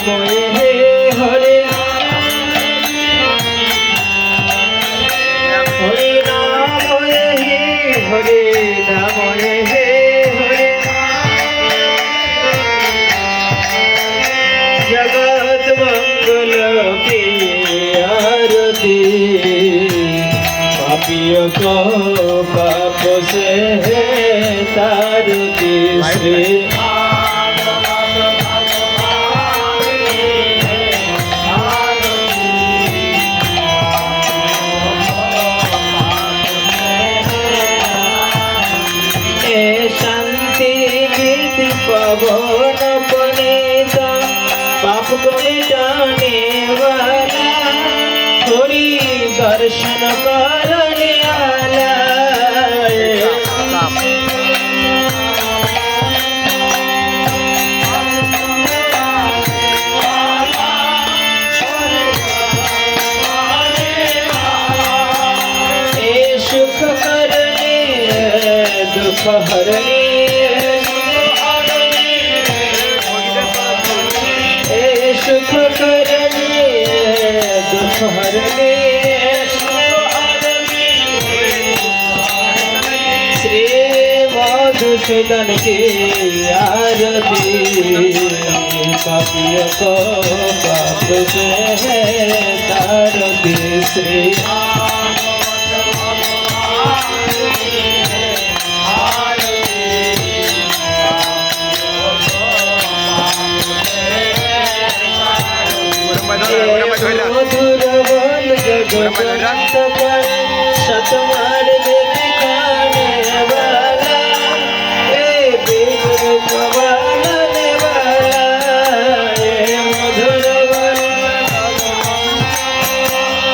नाम हे हरे हरे नाम हे हरे नाम हे हरे जगत मंगल की आरती पापियों को पाप से तारती श्री पवन पनेता पाप को जाने वाला थोड़ी दर्शन करने वाला सुख करने दुख हरने सुख करने दुख हरने श्री मधुसूदन की आरती पापियों को पाप से तारती श्री मधुरवन जगत पर सतमार दिखाने वाला बनाने वाला मधुरवन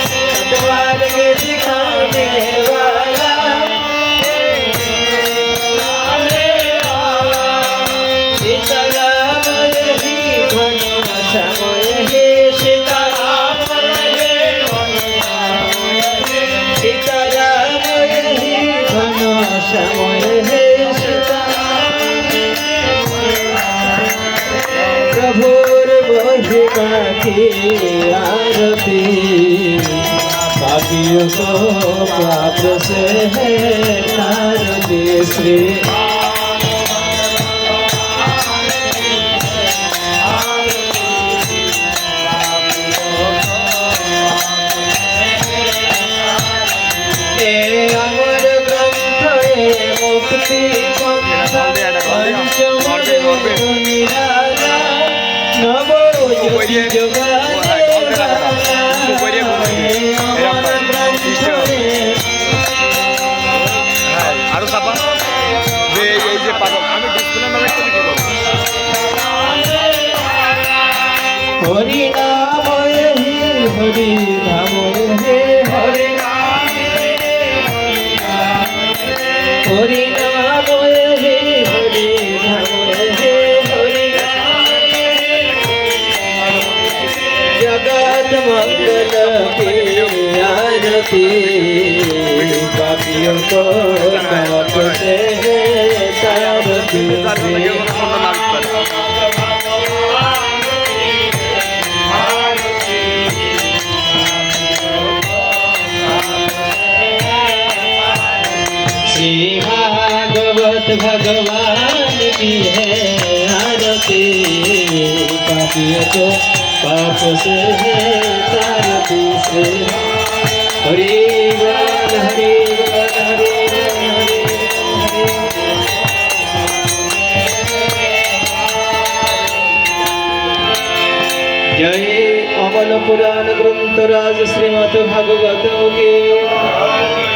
सतमार दिखाने वाला सीताराम ही घन समय हे सीताराम यही घन समय हे प्रभुर महिमा की आरती पापियों को पाप से है तारती श्री अमर ग्रंथ मुक्ति नवो हरि नाम यही हरि नाम हे हरे हरि नाम हे हरि नाम हे हरि जगत मंगल की आरती पापियों को पाप से तारती श्री भागवत भगवान की है आरती पापियों को पाप से है तारती से हरि बोल हरि बोल हरि जय अमल पुराण ग्रंथ राज श्रीमद् भागवत की